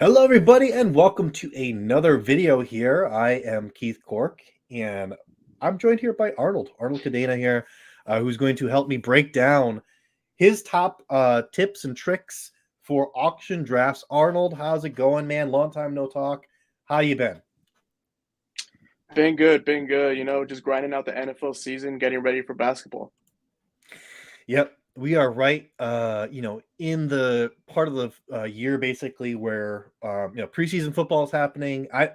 Hello, everybody, and welcome to another video here. I am Keith Cork, and I'm joined here by Arnold Cadena here, who's going to help me break down his top tips and tricks for auction drafts. Arnold, how's it going, man? Long time no talk. How you been? Been good, been good. Just grinding out the NFL season, getting ready for basketball. Yep, we are right. In the part of the year basically where preseason football is happening. I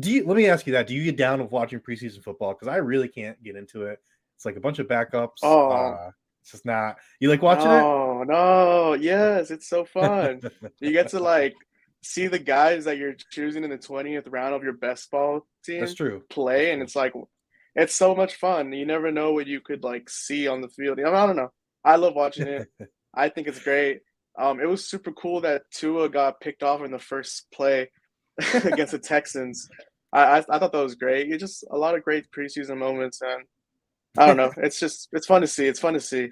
do you let me ask you that. Do you get down with watching preseason football? Because I really can't get into it. It's like a bunch of backups. Oh, It's just not. You like watching it? no, no. Yes, it's so fun. You get to see the guys that you're choosing in the 20th round of your best ball That's team true. That's play, and true. it's so much fun. You never know what you could see on the field. I don't know. I love watching it. I think it's great. It was super cool that Tua got picked off in the first play against the Texans. I thought that was great. It's just a lot of great preseason moments, and I don't know. It's fun to see. It's fun to see.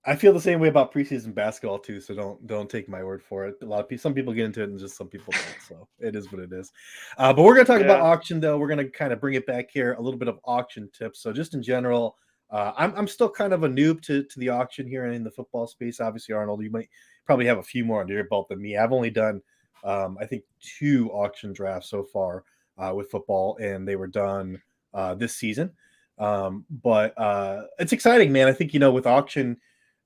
I feel the same way about preseason basketball too. So don't take my word for it. A lot of people, some people get into it, and just some people don't. So it is what it is. But we're gonna talk about Yeah. auction though. We're gonna kind of bring it back here. A little bit of auction tips. So just in general, I'm still kind of a noob to the auction here and in the football space. Obviously, Arnold, you might probably have a few more under your belt than me. I've only done I think two auction drafts so far with football, and they were done this season. But it's exciting, man. I think with auction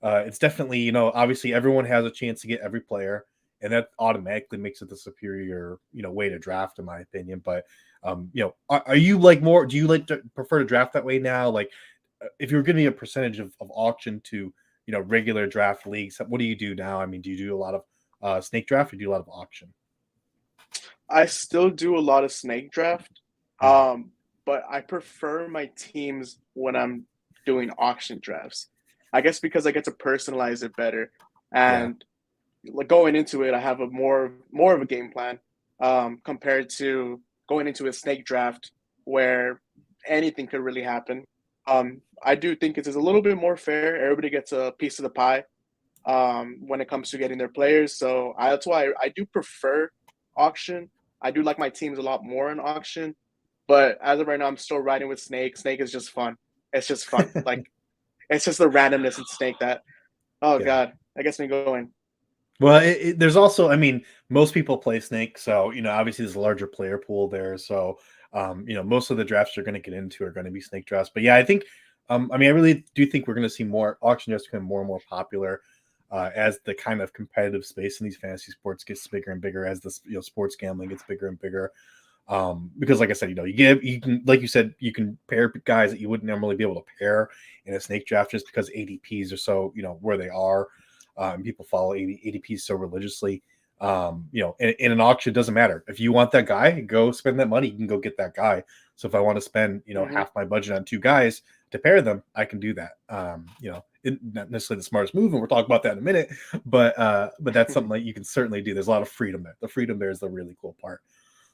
it's definitely, obviously everyone has a chance to get every player, and that automatically makes it the superior, way to draft, in my opinion. But, are you like more? Do you like to prefer to draft that way now? Like, if you were giving me a percentage of auction to, regular draft leagues, what do you do now? I mean, do you do a lot of snake draft or do you do a lot of auction? I still do a lot of snake draft, Mhm. um, but I prefer my teams when I'm doing auction drafts. I guess because I get to personalize it better, Yeah. and going into it, I have a more of a game plan compared to going into a snake draft where anything could really happen. I do think it is a little bit more fair. Everybody gets a piece of the pie when it comes to getting their players. That's why I do prefer auction. I do like my teams a lot more in auction. But as of right now, I'm still riding with Snake. Snake is just fun. It's just fun. It's just the randomness in Snake that, oh Yeah. God, that gets me going. Well, there's also, I mean, most people play Snake, so obviously there's a larger player pool there. So, most of the drafts you're going to get into are going to be Snake drafts. But yeah, I think, I mean, I really do think we're going to see more auction drafts become more and more popular as the kind of competitive space in these fantasy sports gets bigger and bigger, as this sports gambling gets bigger and bigger. Because like I said, you can, like you said, you can pair guys that you wouldn't normally be able to pair in a snake draft just because ADPs are so where they are. People follow ADPs so religiously. In an auction, it doesn't matter if you want that guy, go spend that money. You can go get that guy. So if I want to spend Hmm. half my budget on two guys to pair them, I can do that. Not necessarily the smartest move, and we'll talk about that in a minute. But that's something that you can certainly do. There's a lot of freedom there. The freedom there is the really cool part.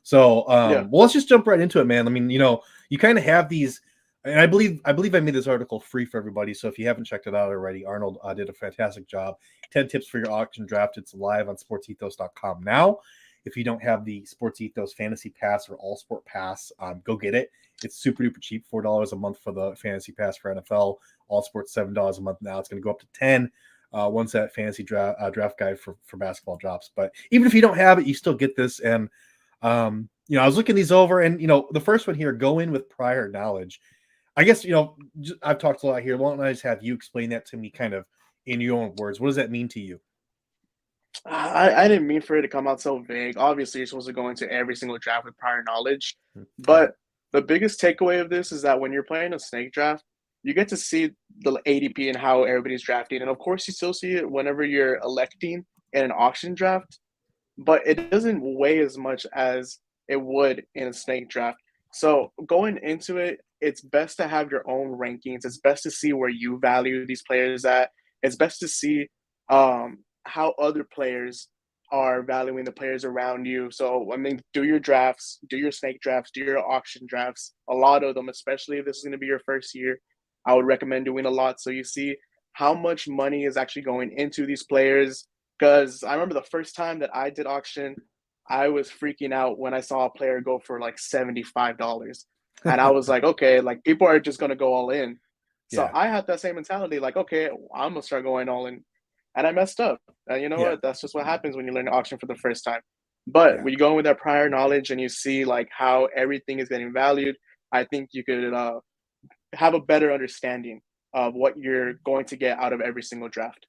So, Yeah. well, let's just jump right into it, man. I mean, you kind of have these, and I believe I made this article free for everybody. So if you haven't checked it out already, Arnold did a fantastic job. 10 tips for your auction draft. It's live on sportsethos.com now. If you don't have the Sports Ethos Fantasy Pass or All Sport Pass, go get it. It's super duper cheap, $4 a month for the Fantasy Pass for NFL. All Sports $7 a month now. It's going to go up to 10 once that fantasy draft guide for basketball drops. But even if you don't have it, you still get this. And I was looking these over, and the first one here, go in with prior knowledge. I guess I've talked a lot here. Why don't I just have you explain that to me, kind of in your own words? What does that mean to you? I didn't mean for it to come out so vague. Obviously, you're supposed to go into every single draft with prior knowledge. Yeah, But the biggest takeaway of this is that when you're playing a snake draft, you get to see the ADP and how everybody's drafting. And of course, you still see it whenever you're electing in an auction draft, but it doesn't weigh as much as it would in a snake draft. So going into it, it's best to have your own rankings. It's best to see where you value these players at. It's best to see how other players are valuing the players around you. So I mean, do your drafts, do your snake drafts, do your auction drafts. A lot of them, especially if this is going to be your first year, I would recommend doing a lot so you see how much money is actually going into these players. Because I remember the first time that I did auction, I was freaking out when I saw a player go for like $75. And I was like, okay, like people are just gonna go all in. So Yeah, I had that same mentality, like, okay, I'm gonna start going all in. And I messed up. And you know yeah, what? That's just what happens when you learn to auction for the first time. But yeah. when you go in with that prior knowledge and you see like how everything is getting valued, I think you could have a better understanding of what you're going to get out of every single draft.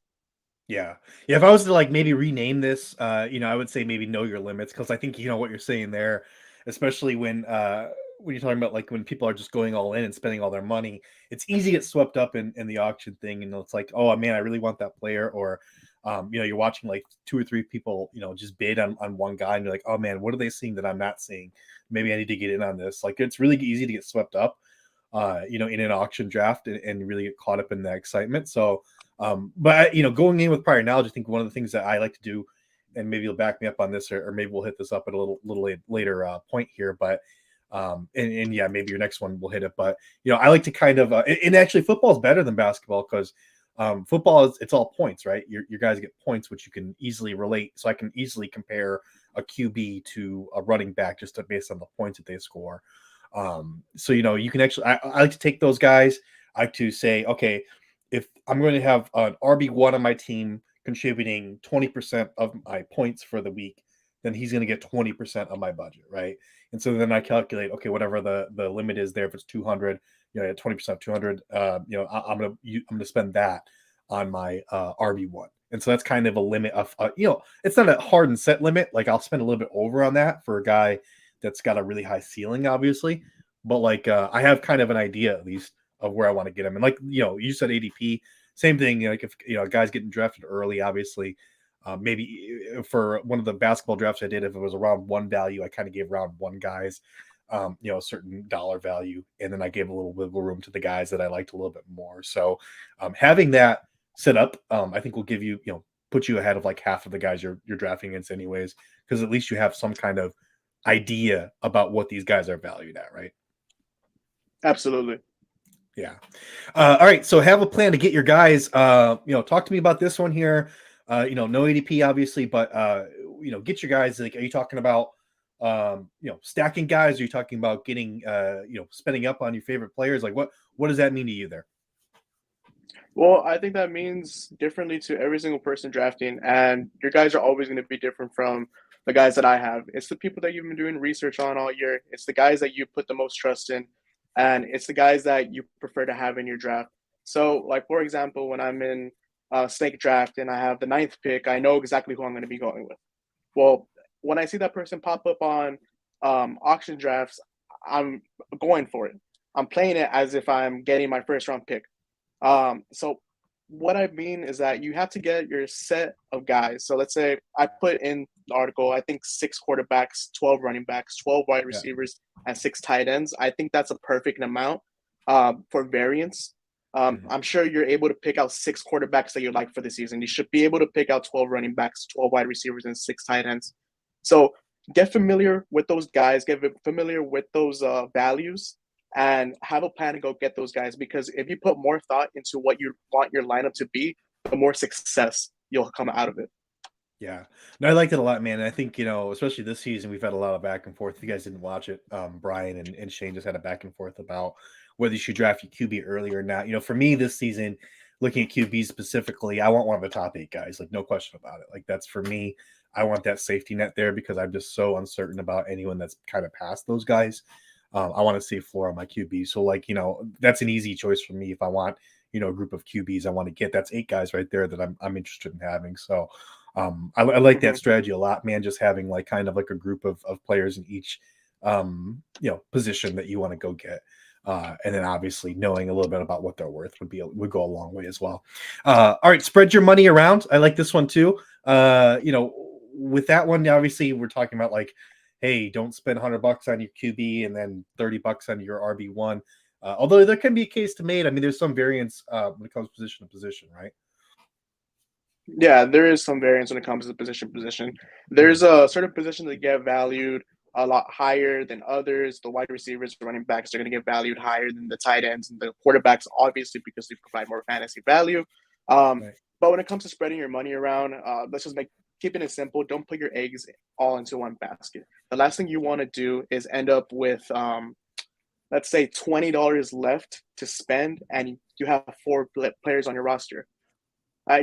Yeah. Yeah, if I was to, like, maybe rename this, I would say maybe know your limits, because I think, what you're saying there, especially when you're talking about, like, when people are just going all in and spending all their money, it's easy to get swept up in the auction thing, and it's like, "Oh, man, I really want that player," or, you're watching, like, 2 or 3 people, just bid on one guy, and you're like, "Oh, man, what are they seeing that I'm not seeing? Maybe I need to get in on this." Like, it's really easy to get swept up, in an auction draft, and really get caught up in that excitement. So, but going in with prior knowledge, I think one of the things that I like to do, and maybe you'll back me up on this, or maybe we'll hit this up at a little later point here, but and yeah, maybe your next one will hit it. But I like to kind of, and actually, football is better than basketball because football it's all points, right? Your guys get points, which you can easily relate. So I can easily compare a QB to a running back just based on the points that they score. So you can actually, I like to take those guys. I like to say, okay, if I'm going to have an RB1 on my team contributing 20% of my points for the week, then he's going to get 20% of my budget, right? And so then I calculate, okay, whatever the limit is there, if it's 200, 20% of 200, I'm gonna spend that on my RB1. And so that's kind of a limit of, it's not a hard and set limit. Like I'll spend a little bit over on that for a guy that's got a really high ceiling, obviously. But like I have kind of an idea at least of where I want to get him. And like you said ADP, same thing. Like if a guy's getting drafted early, obviously, maybe for one of the basketball drafts I did, if it was around one value, I kind of gave round one guys, a certain dollar value, and then I gave a little wiggle room to the guys that I liked a little bit more. So having that set up, I think will give you, put you ahead of like half of the guys you're drafting against anyways, because at least you have some kind of idea about what these guys are valued at, right? Absolutely. Yeah. All right. So have a plan to get your guys. Talk to me about this one here. No ADP obviously, but get your guys. Like, are you talking about stacking guys? Are you talking about getting spending up on your favorite players? Like, what does that mean to you there? Well, I think that means differently to every single person drafting, and your guys are always going to be different from the guys that I have. It's the people that you've been doing research on all year. It's the guys that you put the most trust in, and it's the guys that you prefer to have in your draft. So, like for example, when I'm in snake draft and I have the ninth pick, I know exactly who I'm going to be going with. Well, when I see that person pop up on auction drafts, I'm going for it. I'm playing it as if I'm getting my first round pick. So what I mean is that you have to get your set of guys. So let's say I put in the article, I think 6 quarterbacks, 12 running backs, 12 wide Yeah. receivers, and 6 tight ends. I think that's a perfect amount for variance. I'm sure you're able to pick out 6 quarterbacks that you like for the season. You should be able to pick out 12 running backs, 12 wide receivers, and 6 tight ends. So get familiar with those guys, get familiar with those values, and have a plan to go get those guys. Because if you put more thought into what you want your lineup to be, the more success you'll come out of it. Yeah. No, I liked it a lot, man. I think, especially this season, we've had a lot of back and forth. If you guys didn't watch it, Brian and Shane just had a back and forth about whether you should draft your QB early or not. For me this season, looking at QB specifically, I want one of the top 8 guys, like no question about it. Like that's for me. I want that safety net there because I'm just so uncertain about anyone that's kind of past those guys. I want to see a floor on my QB. So like, that's an easy choice for me if I want, a group of QBs I want to get. That's 8 guys right there that I'm interested in having. So I like that strategy a lot, man. Just having like kind of like a group of players in each position that you want to go get. And then obviously knowing a little bit about what they're worth would go a long way as well. All right, spread your money around. I like this one too. With that one, obviously we're talking about like, hey, don't spend $100 on your QB and then $30 on your RB1. Although there can be a case to made. I mean, there's some variance when it comes position to position, right? Yeah, there is some variance when it comes to position. There's a certain position that get valued a lot higher than others. The wide receivers, the running backs are going to get valued higher than the tight ends and the quarterbacks, obviously, because they provide more fantasy value. Right. But when it comes to spreading your money around, let's just make keeping it simple, don't put your eggs all into one basket. The last thing you want to do is end up with let's say $20 left to spend, and you have four players on your roster.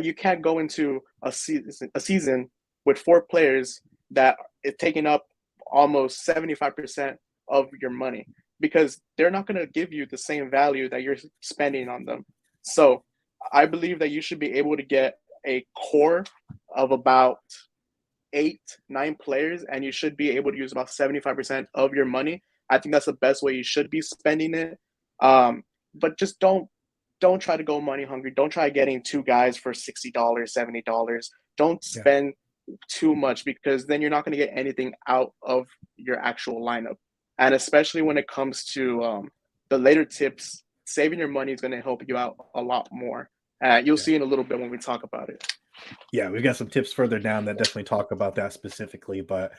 You can't go into a season with four players that is taking up almost 75% of your money, because they're not going to give you the same value that you're spending on them. So I believe that you should be able to get a core of about 8-9 players, and you should be able to use about 75% of your money. I think that's the best way you should be spending it. But just don't try to go money hungry. Don't try getting two guys for $60, $70. Don't spend too much, because then you're not going to get anything out of your actual lineup. And especially when it comes to the later tips, saving your money is going to help you out a lot more. You'll see in a little bit when we talk about it. Yeah, we've got some tips further down that definitely talk about that specifically. But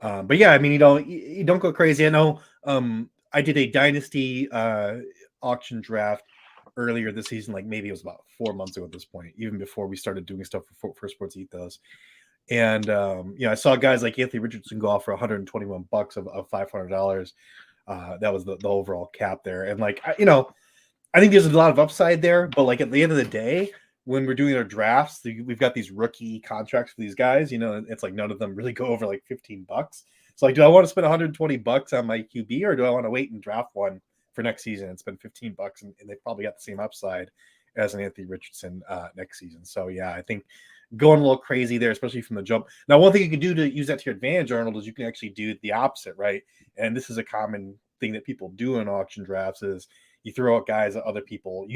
yeah, I mean, you don't go crazy. I know I did a dynasty auction draft earlier this season, like maybe it was about 4 months ago at this point, even before we started doing stuff for Sports Ethos. And I saw guys like Anthony Richardson go off for $121 of $500. That was the overall cap there. And like, I think there's a lot of upside there, but like at the end of the day, when we're doing our drafts, we've got these rookie contracts for these guys, it's like none of them really go over like $15. So like, do I want to spend $120 on my QB, or do I want to wait and draft one for next season and spend $15 and they probably got the same upside as an Anthony Richardson next season? So yeah, I think going a little crazy there, especially from the jump. Now, one thing you can do to use that to your advantage, Arnold, is you can actually do the opposite, right? And this is a common thing that people do in auction drafts is you throw out guys that other people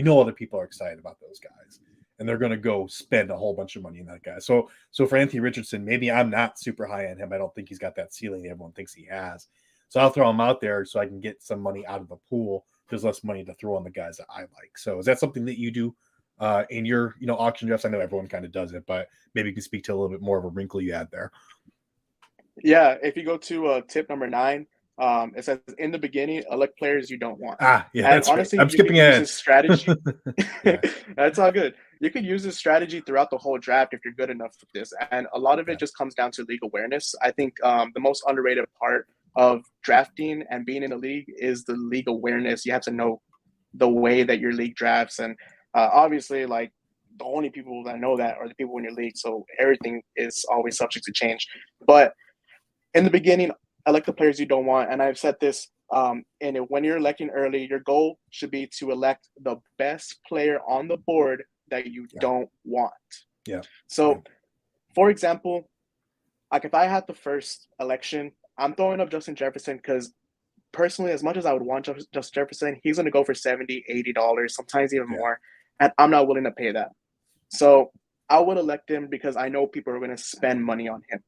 are excited about those guys, and they're going to go spend a whole bunch of money on that guy. So for Anthony Richardson, maybe I'm not super high on him. I don't think he's got that ceiling that everyone thinks he has. So I'll throw him out there so I can get some money out of the pool. There's less money to throw on the guys that I like. So is that something that you do in your auction drafts? I know everyone kind of does it, but maybe you can speak to a little bit more of a wrinkle you had there. Yeah, if you go to tip number 9, it says in the beginning, elect players you don't want. Yeah, and that's honestly, right. I'm skipping ahead. Use this strategy. That's all good. You could use this strategy throughout the whole draft if you're good enough with this, and a lot of it just comes down to league awareness. I think the most underrated part of drafting and being in the league is the league awareness. You have to know the way that your league drafts, and obviously, like, the only people that know that are the people in your league, so everything is always subject to change. But in the beginning, elect the players you don't want, and I've said this, and when you're electing early, your goal should be to elect the best player on the board that you don't want. Yeah. So, for example, like if I had the first election, I'm throwing up Justin Jefferson because personally, as much as I would want Justin Jefferson, he's going to go for $70, $80, sometimes even more, and I'm not willing to pay that. So I would elect him because I know people are going to spend money on him.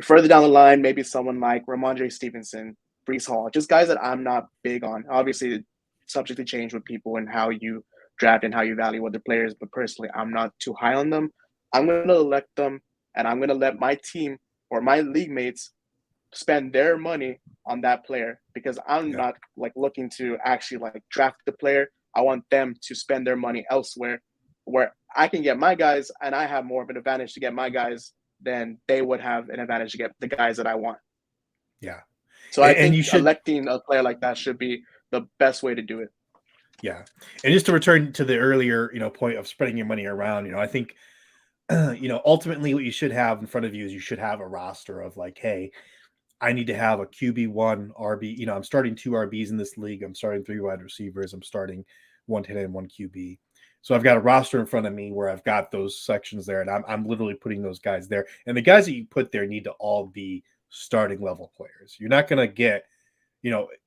Further down the line, maybe someone like Ramondre Stevenson, Breece Hall, just guys that I'm not big on. Obviously, subject to change with people and how you draft and how you value other players, but personally, I'm not too high on them. I'm going to elect them, and I'm going to let my team or my league mates spend their money on that player, because I'm not like looking to actually like draft the player. I want them to spend their money elsewhere where I can get my guys, and I have more of an advantage to get my guys than they would have an advantage to get the guys that I want. Yeah. So I think electing a player like that should be the best way to do it. Yeah. And just to return to the earlier, point of spreading your money around, I think, ultimately what you should have in front of you is you should have a roster of like, hey, I need to have a QB1 RB. I'm starting 2 RBs in this league. I'm starting 3 wide receivers. I'm starting 1 tight end and 1 QB. So I've got a roster in front of me where I've got those sections there, and I'm literally putting those guys there. And the guys that you put there need to all be starting level players. You're not going to get,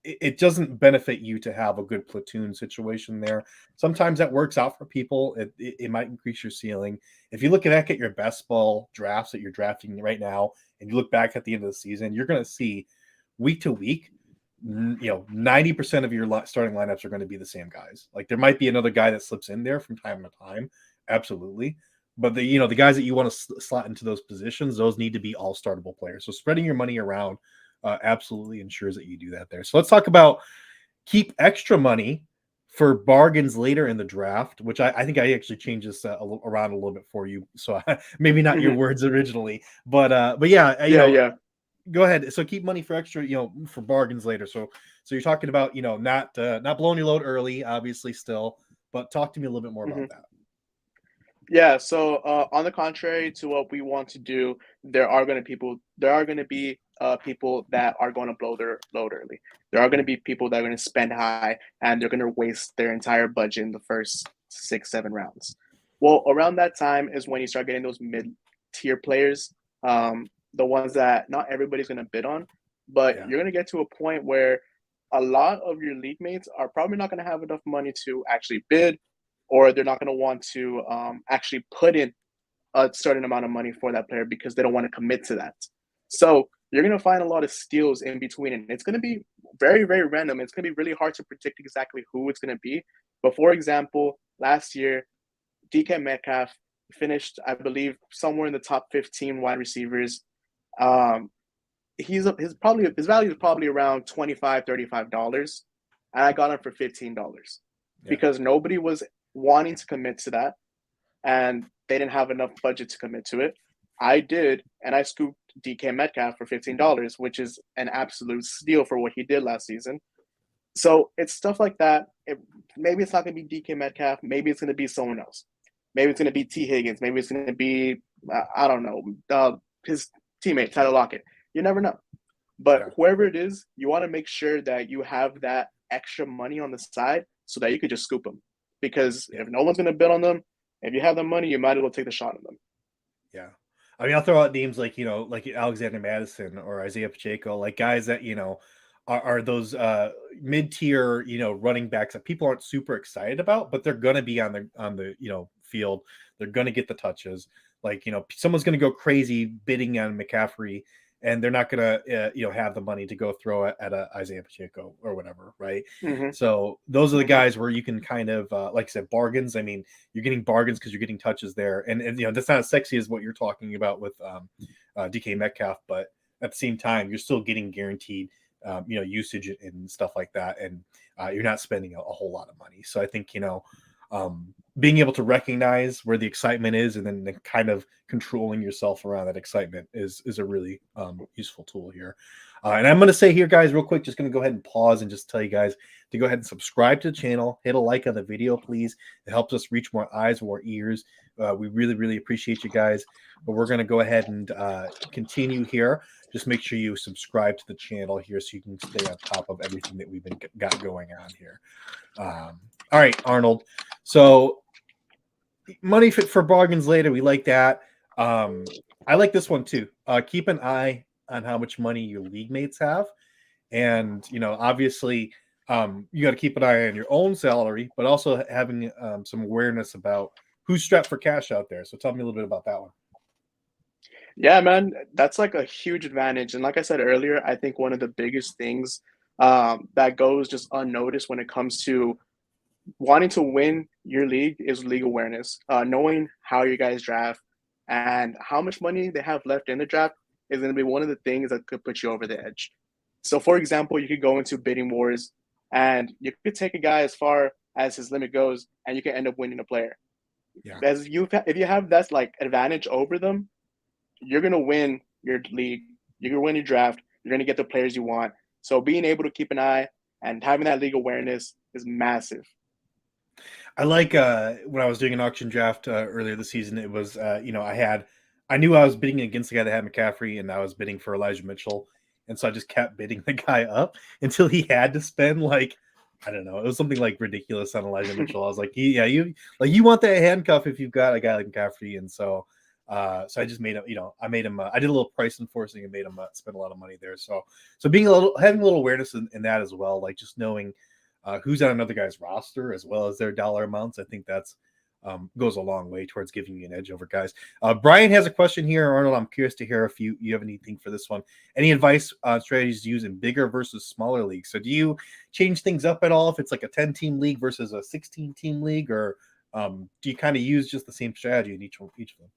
it doesn't benefit you to have a good platoon situation there. Sometimes that works out for people. It might increase your ceiling. If you look back at your best ball drafts that you're drafting right now, and you look back at the end of the season, you're going to see week to week, 90% of your starting lineups are going to be the same guys. Like there might be another guy that slips in there from time to time. Absolutely. But the guys that you want to slot into those positions, those need to be all startable players. So spreading your money around absolutely ensures that you do that there. So let's talk about keep extra money for bargains later in the draft, which I think I actually changed this around a little bit for you, so maybe not your Mhm. words originally, but yeah, Yeah, yeah. go ahead. So keep money for extra, for bargains later. So you're talking about, not blowing your load early, obviously still, but talk to me a little bit more about Mhm. that. Yeah, so on the contrary to what we want to do, there are going to be people that are going to blow their load early. There are going to be people that are going to spend high and they're going to waste their entire budget in the first 6, 7 rounds. Well, around that time is when you start getting those mid-tier players, the ones that not everybody's going to bid on, but Yeah, you're going to get to a point where a lot of your league mates are probably not going to have enough money to actually bid, or they're not going to want to actually put in a certain amount of money for that player because they don't want to commit to that. So you're going to find a lot of steals in between, and it's going to be very, very random. It's going to be really hard to predict exactly who it's going to be. But for example, last year, DK Metcalf finished, I believe, somewhere in the top 15 wide receivers. Um, his value is probably around $25, $35, and I got him for $15 yeah, because nobody was wanting to commit to that, and they didn't have enough budget to commit to it. I did, and I scooped DK Metcalf for $15, which is an absolute steal for what he did last season. So it's stuff like that. Maybe it's not going to be DK Metcalf. Maybe it's going to be someone else. Maybe it's going to be T. Higgins. Maybe it's going to be, I don't know, his teammate, Tyler Lockett. You never know. But yeah, whoever it is, you want to make sure that you have that extra money on the side so that you could just scoop them. Because yeah, if no one's going to bid on them, if you have the money, you might as well take the shot on them. yeah. I mean, I'll throw out names like, like Alexander Madison or Isaiah Pacheco, like guys that, are those mid-tier, running backs that people aren't super excited about, but they're gonna be on the field. They're gonna get the touches. Like, someone's gonna go crazy bidding on McCaffrey, and they're not gonna have the money to go throw it at a Isaiah Pacheco or whatever, right? Mm-hmm. So those are the Mm-hmm. guys where you can kind of like I said, bargains. I mean, you're getting bargains because you're getting touches there, and that's not as sexy as what you're talking about with DK Metcalf, but at the same time, you're still getting guaranteed usage and stuff like that, and you're not spending a whole lot of money. So I think being able to recognize where the excitement is, and then kind of controlling yourself around that excitement is a really useful tool here. And I'm going to say here, guys, real quick, just going to go ahead and pause and just tell you guys to go ahead and subscribe to the channel, hit a like on the video, please. It helps us reach more eyes, more ears. We really, really appreciate you guys. But we're going to go ahead and continue here. Just make sure you subscribe to the channel here so you can stay on top of everything that we've been got going on here. All right, Arnold. So money fit for bargains later. We like that. I like this one too. Keep an eye on how much money your league mates have, and obviously, you got to keep an eye on your own salary, but also having some awareness about who's strapped for cash out there. So tell me a little bit about that one. Yeah, man, that's like a huge advantage. And like I said earlier, I think one of the biggest things that goes just unnoticed when it comes to wanting to win your league is league awareness. Knowing how you guys draft and how much money they have left in the draft is going to be one of the things that could put you over the edge. So, for example, you could go into bidding wars and you could take a guy as far as his limit goes, and you can end up winning a player. Yeah. As you, if you have that like advantage over them, you're gonna win your league. You're gonna win your draft. You're gonna get the players you want. So being able to keep an eye and having that league awareness is massive. I like when I was doing an auction draft earlier this season, it was I knew I was bidding against the guy that had McCaffrey, and I was bidding for Elijah Mitchell, and so I just kept bidding the guy up until he had to spend like, I don't know, it was something like ridiculous on Elijah Mitchell. I was like, yeah, you want that handcuff if you've got a guy like McCaffrey, and so I just made him, I made him, I did a little price enforcing and made him spend a lot of money there. So having a little awareness in that as well, like just knowing who's on another guy's roster as well as their dollar amounts. I think that's goes a long way towards giving you an edge over guys. Brian has a question here, Arnold. I'm curious to hear if you have anything for this one. Any advice on strategies to use in bigger versus smaller leagues? So do you change things up at all if it's like a 10-team league versus a 16-team league, or do you kind of use just the same strategy in each of them?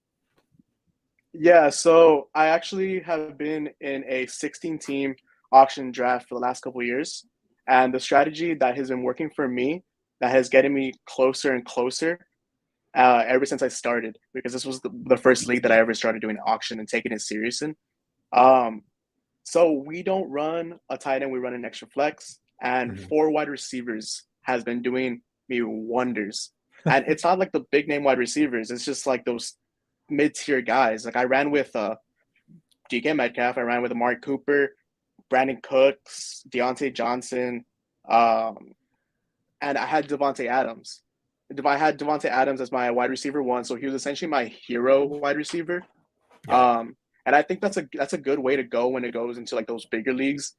Yeah, so I actually have been in a 16 team auction draft for the last couple of years. And the strategy that has been working for me that has getting me closer and closer ever since I started, because this was the first league that I ever started doing auction and taking it serious in. Um, so we don't run a tight end, we run an extra flex, and Mhm. 4 wide receivers has been doing me wonders. And it's not like the big name wide receivers; it's just like those mid tier guys. Like I ran with DK Metcalf, I ran with Amari Cooper, Brandon Cooks, Deontay Johnson, um, and I had Devontae Adams. I had Devontae Adams as my wide receiver one, so he was essentially my hero wide receiver. Yeah. Um, and I think that's a good way to go when it goes into like those bigger leagues,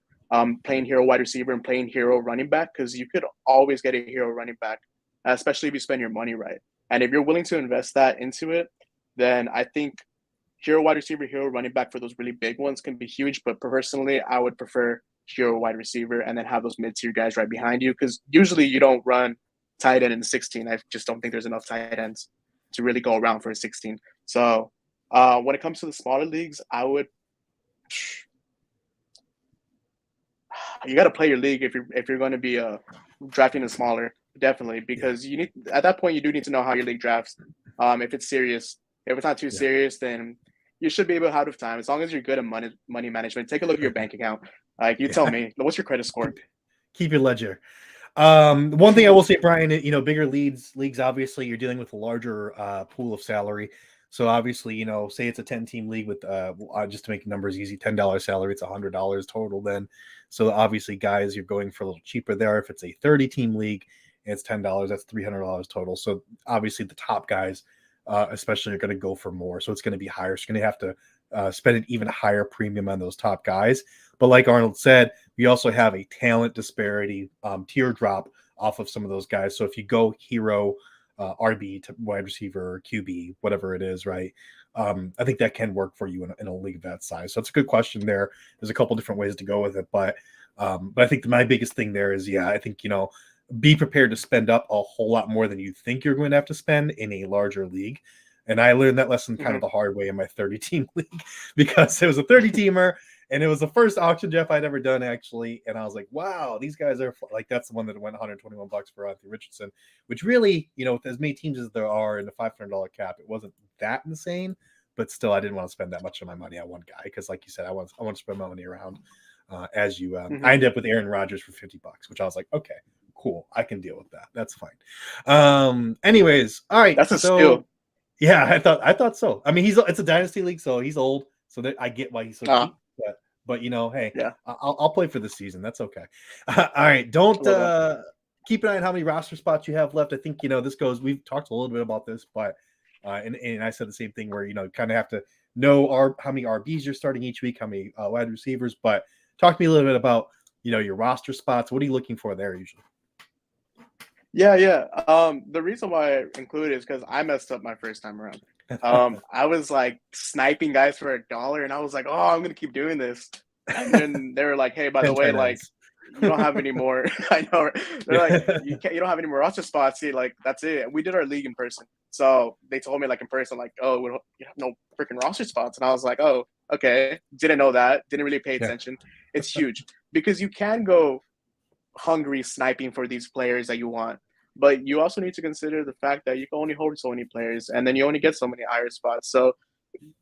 playing hero wide receiver and playing hero running back, because you could always get a hero running back, especially if you spend your money right. And if you're willing to invest that into it, then I think hero wide receiver, hero running back for those really big ones can be huge. But personally, I would prefer hero wide receiver and then have those mid tier guys right behind you, because usually you don't run tight end in 16. I just don't think there's enough tight ends to really go around for a 16. So when it comes to the smaller leagues, I would you got to play your league if you're going to be drafting a smaller, definitely, Yeah. because you need at that point you do need to know how your league drafts. If it's serious, if it's not too Yeah. serious, then you should be able to have time as long as you're good at money management. Take a look at your bank account. Like you tell Yeah. me, what's your credit score? Keep your ledger. One thing I will say, Brian, bigger leagues, obviously you're dealing with a larger pool of salary. So obviously, say it's a 10-team league with just to make numbers easy, $10 salary, it's $100 total then. So obviously, guys, you're going for a little cheaper there. If it's a 30-team league and it's $10, that's $300 total. So obviously the top guys, especially, are going to go for more. So it's going to be higher. So you're going to have to spend an even higher premium on those top guys. But like Arnold said, we also have a talent disparity teardrop off of some of those guys. So if you go hero, RB to wide receiver, QB, whatever it is, right? I think that can work for you in a league of that size. So it's a good question there. There's a couple different ways to go with it, but I think my biggest thing there is, I think be prepared to spend up a whole lot more than you think you're going to have to spend in a larger league. And I learned that lesson kind of the hard way in my 30-team league, because it was a 30-teamer. And it was the first auction Jeff I'd ever done, actually. And I was like, wow, these guys are like, that's the one that went $121 for Anthony Richardson, which really, with as many teams as there are in the $500 cap, it wasn't that insane. But still, I didn't want to spend that much of my money on one guy, because, like you said, I want to spread my money around. I ended up with Aaron Rodgers for $50, which I was like, okay, cool, I can deal with that. That's fine. Anyways, all right. That's a So steal. yeah, I thought so. I mean, it's a dynasty league, so he's old. So that I get why he's so cheap. But hey, Yeah, I'll play for this season. That's okay. All right, don't I love that. keep an eye on how many roster spots you have left. I think this goes. We've talked a little bit about this, but and I said the same thing where kind of have to know how many RBs you're starting each week, how many wide receivers. But talk to me a little bit about your roster spots. What are you looking for there usually? Yeah, yeah. The reason why I included it is because I messed up my first time around. I was like sniping guys for $1, and I was like, "Oh, I'm gonna keep doing this." And then they were like, "Hey, by the 10 way, tight like, ends. you don't have any more." I know. They're like, You don't have any more roster spots." See, like, that's it. We did our league in person, so they told me like in person, like, "Oh, you have no freaking roster spots," and I was like, "Oh, okay." Didn't know that. Didn't really pay Yeah. attention. It's huge because you can go hungry sniping for these players that you want. But you also need to consider the fact that you can only hold so many players, and then you only get so many higher spots. So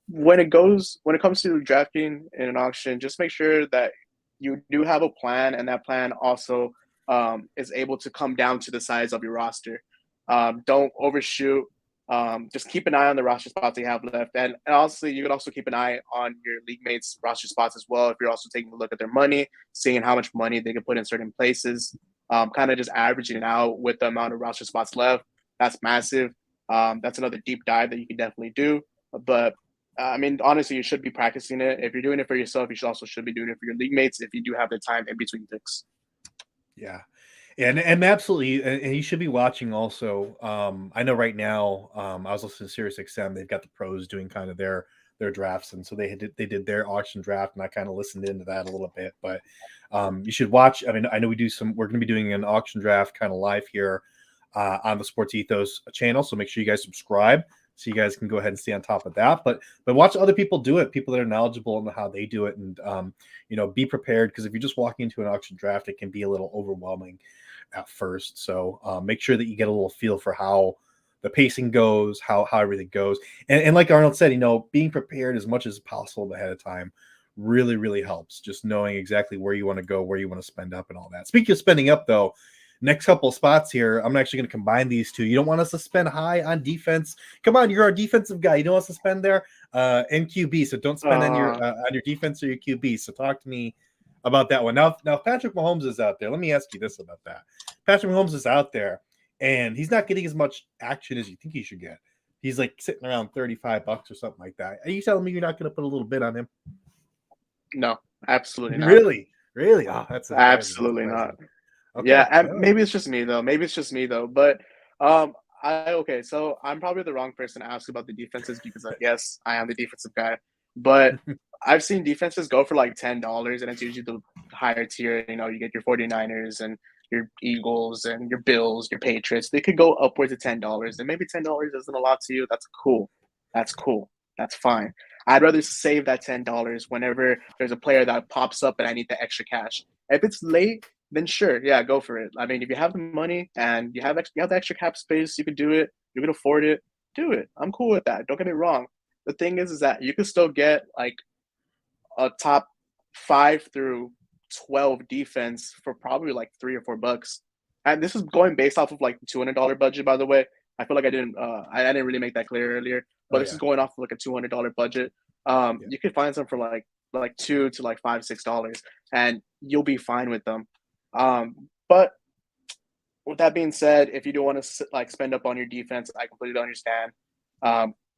when it comes to drafting in an auction, just make sure that you do have a plan, and that plan also is able to come down to the size of your roster. Don't overshoot. Just keep an eye on the roster spots you have left, and honestly, you can also keep an eye on your league mates' roster spots as well. If you're also taking a look at their money, seeing how much money they can put in certain places, kind of just averaging it out with the amount of roster spots left. That's massive. That's another deep dive that you can definitely do. But I mean, honestly, you should be practicing it. If you're doing it for yourself, you should be doing it for your league mates if you do have the time in between picks. Yeah. And absolutely, and you should be watching also. I know right now, I was listening to Sirius XM. They've got the pros doing kind of their drafts, and so they did their auction draft, and I kind of listened into that a little bit. But you should watch. I mean, I know we're going to be doing an auction draft kind of live here on the Sports Ethos channel, so make sure you guys subscribe so you guys can go ahead and stay on top of that. But watch other people do it, people that are knowledgeable on how they do it, and be prepared, because if you're just walking into an auction draft, it can be a little overwhelming. at first. So make sure that you get a little feel for how the pacing goes, how everything goes. And like Arnold said, being prepared as much as possible ahead of time really, really helps. Just knowing exactly where you want to go, where you want to spend up and all that. Speaking of spending up though, next couple of spots here, I'm actually going to combine these two. You don't want us to spend high on defense. Come on, you're our defensive guy. You don't want us to spend there and QB. So don't spend on your defense or your QB. So talk to me about that one. Now Patrick Mahomes is out there. Let me ask you this about that. Patrick Mahomes is out there, and he's not getting as much action as you think he should get. He's like sitting around $35 or something like that. Are you telling me you're not going to put a little bit on him? No, absolutely not. Really? Oh, that's absolutely not. Okay. Yeah, maybe it's just me though. But so I'm probably the wrong person to ask about the defenses because yes, I am the defensive guy. But I've seen defenses go for like $10, and it's usually the higher tier. You get your 49ers and your Eagles and your Bills, your Patriots. They could go upwards of $10, and maybe $10 isn't a lot to you. That's cool. That's fine. I'd rather save that $10 whenever there's a player that pops up and I need the extra cash. If it's late, then sure, yeah, go for it. I mean, if you have the money and you have the extra cap space, you can do it. You can afford it. Do it. I'm cool with that. Don't get me wrong. The thing is that you can still get like a top 5 through 12 defense for probably like $3 or $4. And this is going based off of like $200 budget, by the way. I feel like I didn't really make that clear earlier, but this is going off of like a $200 budget. You could find some for like $2 to like $5-6, and you'll be fine with them. But with that being said, if you do want to like spend up on your defense, I completely understand.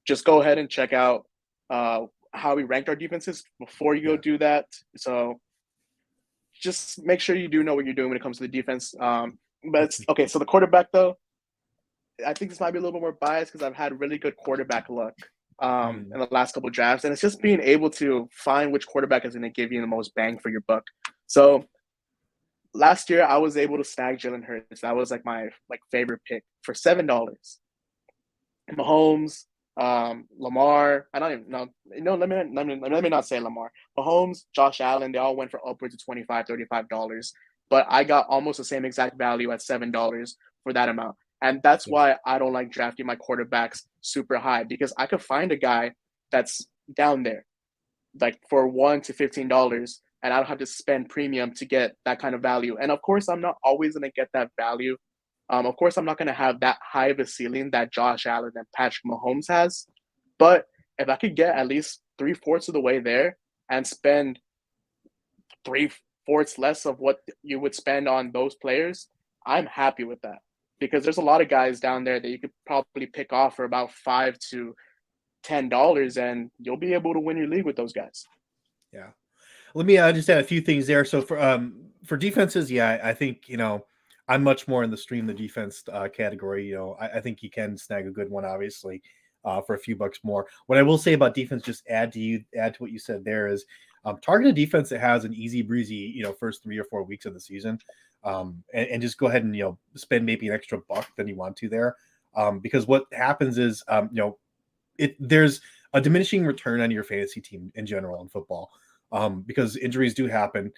Just go ahead and check out how we ranked our defenses before you go do that. So just make sure you do know what you're doing when it comes to the defense. But it's okay. So the quarterback though, I think this might be a little bit more biased because I've had really good quarterback luck in the last couple of drafts, and it's just being able to find which quarterback is going to give you the most bang for your buck. So last year I was able to snag Jalen Hurts. That was like my favorite pick for $7. Mahomes, Lamar. I don't even know. Let me not say Lamar. Mahomes, Josh Allen. They all went for upwards of $25-$35, but I got almost the same exact value at $7 for that amount. And that's why I don't like drafting my quarterbacks super high, because I could find a guy that's down there, like for $1 to $15, and I don't have to spend premium to get that kind of value. And of course, I'm not always going to get that value. Of course, I'm not going to have that high of a ceiling that Josh Allen and Patrick Mahomes has. But if I could get at least 3/4 of the way there and spend 3/4 less of what you would spend on those players, I'm happy with that. Because there's a lot of guys down there that you could probably pick off for about $5 to $10, and you'll be able to win your league with those guys. Yeah. Let me just add a few things there. So for defenses, I think I'm much more in the stream the defense category. I think you can snag a good one, obviously, for a few bucks more. What I will say about defense, just add to what you said there, is target a defense that has an easy breezy first 3 or 4 weeks of the season. And just go ahead and spend maybe an extra buck than you want to there, because what happens is there's a diminishing return on your fantasy team in general in football, because injuries do happen.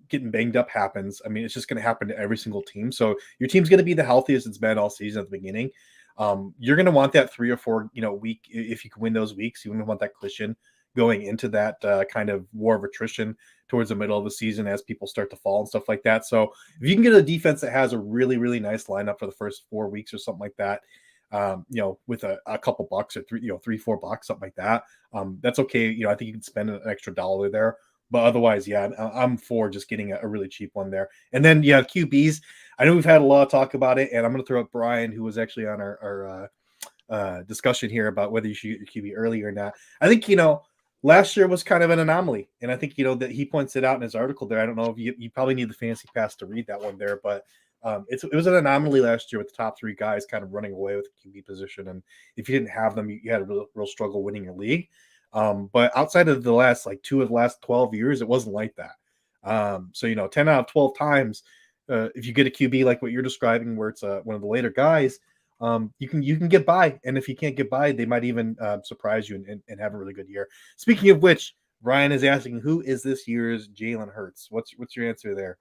Getting banged up happens. I mean, it's just going to happen to every single team. So your team's going to be the healthiest it's been all season at the beginning. You're going to want that 3 or 4 week, if you can win those weeks. You want that cushion going into that kind of war of attrition towards the middle of the season as people start to fall and stuff like that. So if you can get a defense that has a really, really nice lineup for the first 4 weeks or something like that, with a couple bucks or $3-4, something like that, that's okay. I think you can spend an extra $1 there, but otherwise, I'm for just getting a really cheap one there. And then, QBs, I know we've had a lot of talk about it, and I'm going to throw up Brian, who was actually on our discussion here about whether you should get your QB early or not. I think, last year was kind of an anomaly, and I think that he points it out in his article there. I don't know if you probably need the fantasy pass to read that one there, but it was an anomaly last year with the top 3 guys kind of running away with the QB position, and if you didn't have them, you had a real struggle winning your league. But outside of the last 2 of the last 12 years, it wasn't like that. So 10 out of 12 times, if you get a QB like what you're describing, where it's one of the later guys, you can get by, and if you can't get by, they might even surprise you and have a really good year. Speaking of which, Ryan is asking, who is this year's Jalen Hurts? What's your answer there?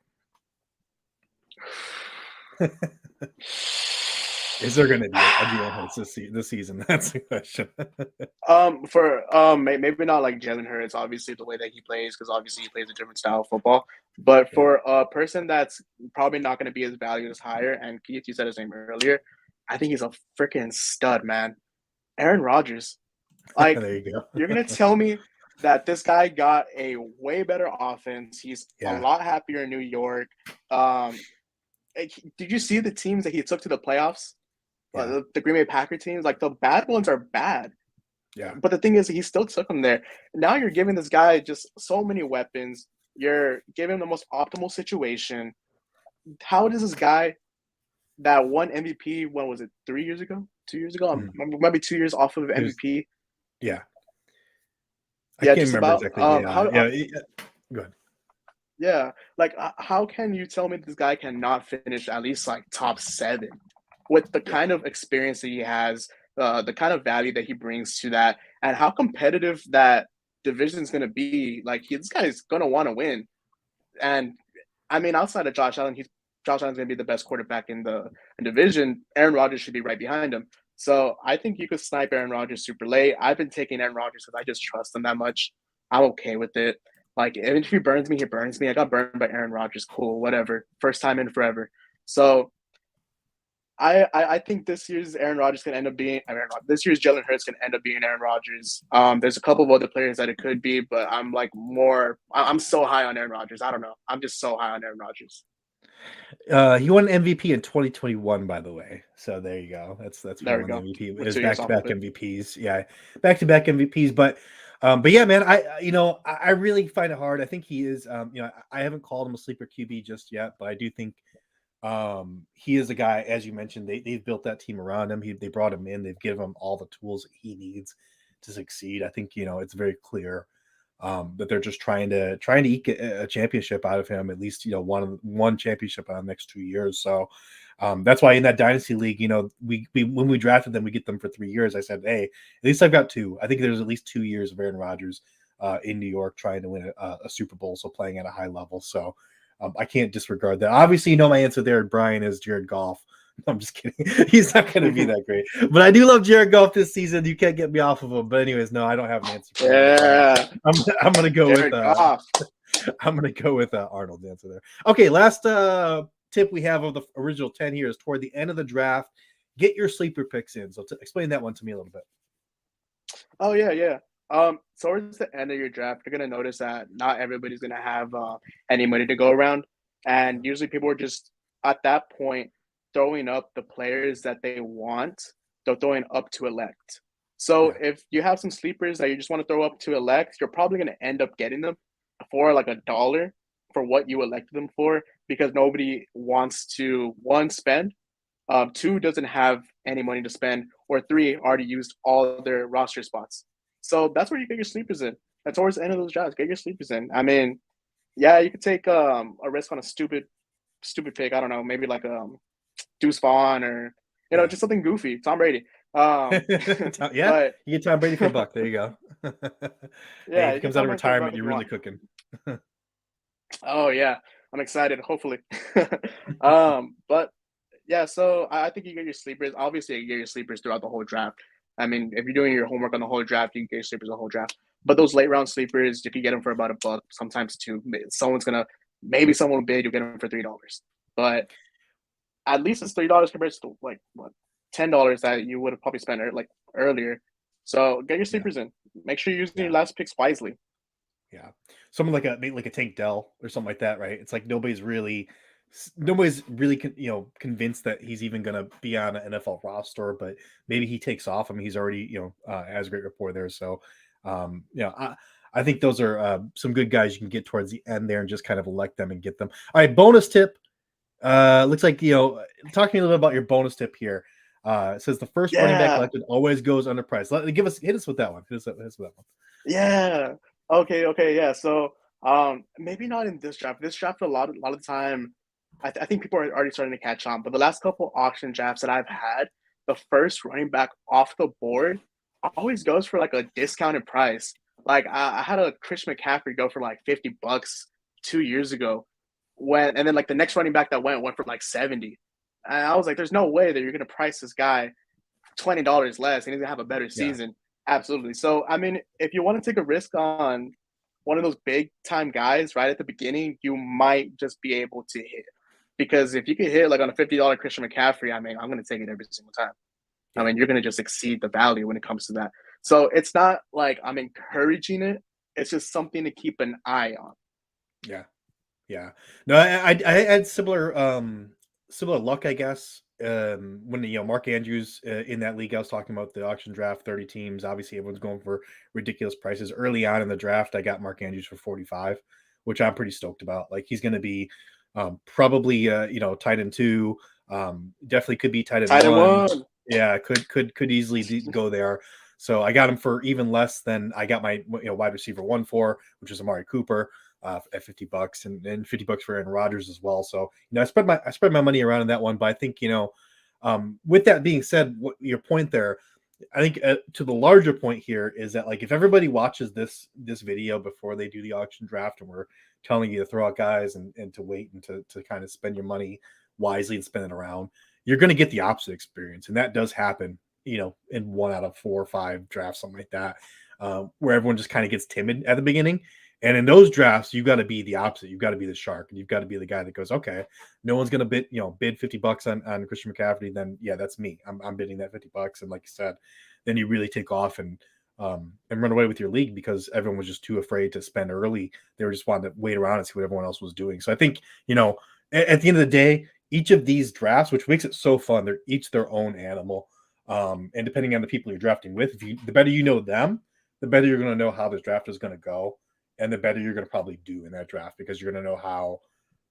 Is there going to be a Jalen Hurts this season? That's the question. Maybe not like Jalen Hurts, obviously the way that he plays, because obviously he plays a different style of football. But Yeah. for a person that's probably not going to be as valued as higher, and Keith, you said his name earlier, I think he's a freaking stud, man. Aaron Rodgers. Like, There you you're go. gonna tell me that this guy got a way better offense. He's a Yeah. lot happier in New York. Um, did you see the teams that he took to the playoffs? Yeah. The Green Bay Packer teams, like the bad ones are bad. Yeah. But the thing is, he still took them there. Now you're giving this guy just so many weapons. You're giving him the most optimal situation. How does this guy that won MVP, when was it, 3 years ago? 2 years ago? Mhm. Maybe 2 years off of It was, MVP. yeah. I Yeah, can't just remember about. exactly, but yeah. How Yeah. Go ahead. Yeah, like how can you tell me this guy cannot finish at least like top 7 with the Yeah. kind of experience that he has, the kind of value that he brings to that, and how competitive that division is going to be? Like this guy is going to want to win, and I mean, outside of Josh Allen, Josh Allen's going to be the best quarterback in the division. Aaron Rodgers should be right behind him. So I think you could snipe Aaron Rodgers super late. I've been taking Aaron Rodgers because I just trust him that much. I'm okay with it. Like, even if he burns me, he burns me. I got burned by Aaron Rodgers. Cool, whatever. First time in forever. So I think this year's Aaron Rodgers can end up being this year's Jalen Hurts can end up being Aaron Rodgers. There's a couple of other players that it could be, but I'm like I'm so high on Aaron Rodgers. I don't know. I'm just so high on Aaron Rodgers. He won MVP in 2021, by the way. So there you go. That's when There he we won the go. MVP. It With was 2 years back to off of back it. MVPs. Yeah, back to back MVPs. But yeah, man, I really find it hard. I think he is. I haven't called him a sleeper QB just yet, but I do think he is a guy, as you mentioned. They've built that team around him. They brought him in. They've given him all the tools that he needs to succeed. I think it's very clear that they're just trying to eke a championship out of him, at least one championship out of the next 2 years. So that's why in that dynasty league, we when we drafted them, we get them for 3 years. I said, hey, at least I've got 2. I think there's at least 2 years of Aaron Rodgers in New York trying to win a Super Bowl, so playing at a high level. So I can't disregard that. Obviously, my answer there, Brian, is Jared Goff. I'm just kidding. He's not going to be that great. But I do love Jared Goff this season. You can't get me off of him. But anyways, no, I don't have an answer for Yeah. I'm going to go Jared Goff. I'm going to go with Arnold's answer there. Okay, last tip we have of the original 10 here is toward the end of the draft, get your sleeper picks in. So explain that one to me a little bit. Oh yeah. Towards the end of your draft, you're gonna notice that not everybody's gonna have any money to go around, and usually people are just at that point throwing up the players that they want. They're throwing up to elect. So Yeah. if you have some sleepers that you just want to throw up to elect, you're probably gonna end up getting them for like $1 for what you elected them for, because nobody wants to, one, spend, two, doesn't have any money to spend, or three, already used all their roster spots. So that's where you get your sleepers in. And towards the end of those drafts, get your sleepers in. I mean, yeah, you could take a risk on a stupid pick. I don't know, maybe like Deuce Vaughn, or Yeah. just something goofy. Tom Brady. Yeah, But you get Tom Brady for $1. There you go. Hey, yeah, if he you get comes out Tom of Brady for $1 retirement, if you're you really want. cooking. Oh yeah, I'm excited. Hopefully, but yeah. So I think you get your sleepers. Obviously, you get your sleepers throughout the whole draft. I mean, if you're doing your homework on the whole draft, you can get your sleepers the whole draft. But those late round sleepers, you can get them for about $1, sometimes 2. Maybe someone will bid, you'll get them for $3. But at least it's $3 compared to like what, $10 that you would have probably spent like earlier. So get your Yeah, sleepers in. Make sure you're using your yeah, last picks wisely. yeah. Someone like a Tank Dell or something like that, right? It's like nobody's really convinced that he's even going to be on an NFL roster, but maybe he takes off. I mean, he's already has great rapport there. So, I think those are some good guys you can get towards the end there and just kind of elect them and get them. All right, bonus tip. Looks like talk to me a little bit about your bonus tip here. It says the first running back Yeah, elected always goes underpriced. Hit us with that one. Hit us with that one. yeah. Okay, yeah. So maybe not in this draft. This draft, a lot of time, I think people are already starting to catch on. But the last couple auction drafts that I've had, the first running back off the board always goes for like a discounted price. Like I had a Chris McCaffrey go for like $50 2 years ago, and then like the next running back that went for like 70. And I was like, there's no way that you're gonna price this guy $20 less and he's gonna have a better Yeah. season. Absolutely. So I mean, if you want to take a risk on one of those big time guys right at the beginning, you might just be able to hit. Because if you could hit like on a $50 Christian McCaffrey, I mean, I'm gonna take it every single time. I Yeah. mean, you're gonna just exceed the value when it comes to that. So it's not like I'm encouraging it. It's just something to keep an eye on. Yeah. Yeah. No, I had similar luck, I guess. When Mark Andrews in that league I was talking about, the auction draft, 30 teams. Obviously, everyone's going for ridiculous prices. Early on in the draft, I got Mark Andrews for 45, which I'm pretty stoked about. Like he's going to be probably tight end 2. Definitely could be tight end Tight end 1. one. Yeah, could easily go there. So I got him for even less than I got my wide receiver 1 for, which is Amari Cooper. At $50 and $50 for Aaron Rodgers as well. So I spread my money around in that one. But I think with that being said, what your point there, I think to the larger point here is that like if everybody watches this video before they do the auction draft, and we're telling you to throw out guys and to wait and to kind of spend your money wisely and spend it around, you're going to get the opposite experience, and that does happen. In 1 out of 4 or 5 drafts, something like that, where everyone just kind of gets timid at the beginning. And in those drafts, you've got to be the opposite. You've got to be the shark, and you've got to be the guy that goes, okay, no one's going to bid $50 on Christian McCaffrey. Then yeah, that's me. I'm bidding that $50. And like you said, then you really take off and run away with your league because everyone was just too afraid to spend early. They were just wanting to wait around and see what everyone else was doing. So I think, at the end of the day, each of these drafts, which makes it so fun, they're each their own animal. And depending on the people you're drafting with, the better you know them, the better you're going to know how this draft is going to go. And the better you're going to probably do in that draft because you're going to know how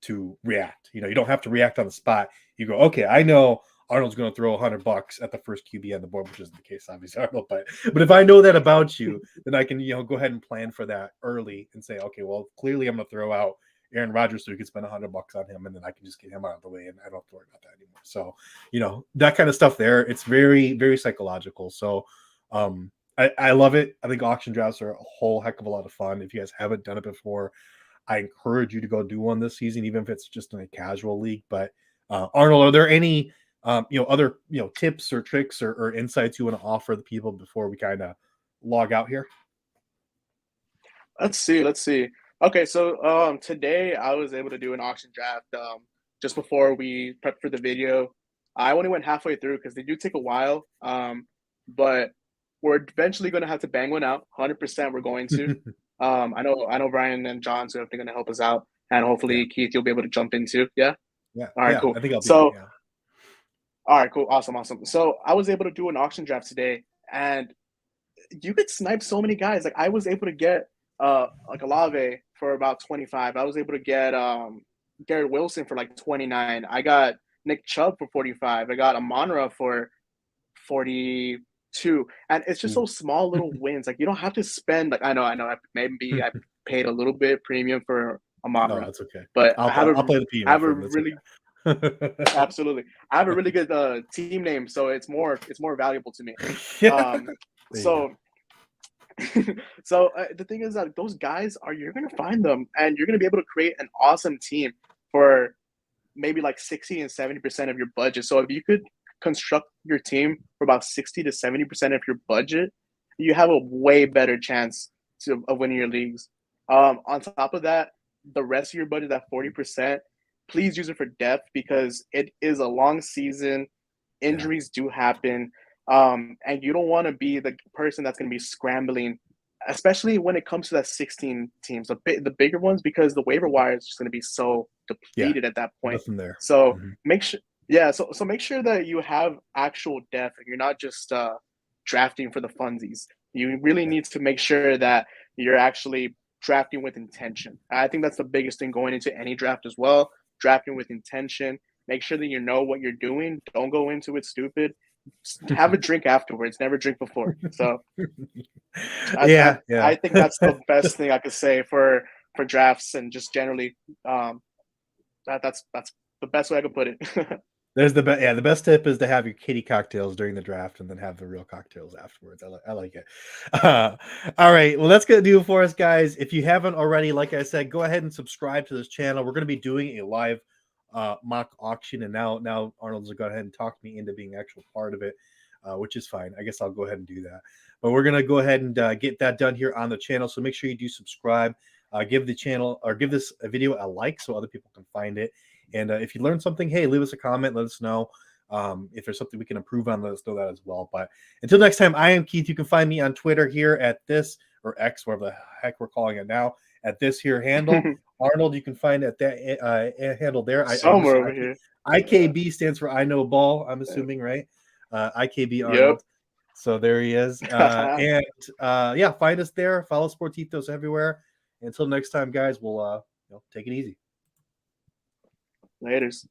to react. You don't have to react on the spot. You go, okay, I know Arnold's going to throw $100 at the first QB on the board, which isn't the case, obviously, Arnold. But if I know that about you, then I can go ahead and plan for that early and say, okay, well, clearly I'm going to throw out Aaron Rodgers so you can spend $100 on him, and then I can just get him out of the way, and I don't have to worry about that anymore. So, that kind of stuff there, it's very, very psychological. So, I love it. I think auction drafts are a whole heck of a lot of fun. If you guys haven't done it before, I encourage you to go do one this season, even if it's just in a casual league. But Arnold, are there any other tips or tricks or insights you want to offer the people before we kind of log out here? Let's see. Okay, so today I was able to do an auction draft just before we prepped for the video. I only went halfway through because they do take a while. But we're eventually going to have to bang one out. 100% we're going to. I know Brian and John so they're going to help us out, and hopefully Yeah. Keith you'll be able to jump into. Yeah. Yeah. All right. Yeah. Cool. I think I'll be So yeah. all right. Cool. Awesome. So I was able to do an auction draft today, and you could snipe so many guys. Like I was able to get like Olave for about 25. I was able to get Garrett Wilson for like 29. I got Nick Chubb for 45. I got Amonra for 42. And it's just those small little wins. Like you don't have to spend like I know maybe I paid a little bit premium for No, Amonra, that's okay. but I'll play the I PM have a for him. That's really okay. absolutely I have a really good team name, so it's more valuable to me. Yeah. There you go. So the thing is that those guys are you're gonna find them and you're gonna be able to create an awesome team for maybe like 60 and 70% of your budget. So if you could construct your team for about 60 to 70% of your budget, you have a way better chance of winning your leagues. On top of that, the rest of your budget, that 40%, please use it for depth because it is a long season. Yeah. Injuries do happen. And you don't want to be the person that's going to be scrambling, especially when it comes to that 16 teams, the bigger ones, because the waiver wire is just going to be so depleted at that point. Nothing there. So make sure, yeah. So make sure that you have actual depth and you're not just drafting for the funsies. You really need to make sure that you're actually drafting with intention. I think that's the biggest thing going into any draft as well. Drafting with intention. Make sure that you know what you're doing. Don't go into it stupid. Have a drink afterwards. Never drink before. So, Yeah. I think that's the best thing I could say for drafts and just generally. That's the best way I could put it. There's the best. Yeah, the best tip is to have your kitty cocktails during the draft and then have the real cocktails afterwards. I like it. All right, well, that's gonna do it for us, guys. If you haven't already, like I said, go ahead and subscribe to this channel. We're gonna be doing a live mock auction, and now Arnold's going to go ahead and talk me into being actual part of it, which is fine. I guess I'll go ahead and do that. But we're gonna go ahead and get that done here on the channel. So make sure you do subscribe, give the channel or give this video a like so other people can find it. And if you learned something, hey, leave us a comment. Let us know. If there's something we can improve on, let us know that as well. But until next time, I am Keith. You can find me on Twitter here at this, or X, whatever the heck we're calling it now, at this here handle. Arnold, you can find at that handle there. Somewhere over here. IKB stands for I Know Ball, I'm assuming, right? IKB Arnold. Yep. So there he is. And yeah, find us there. Follow Sportitos everywhere. Until next time, guys, we'll take it easy. Laters.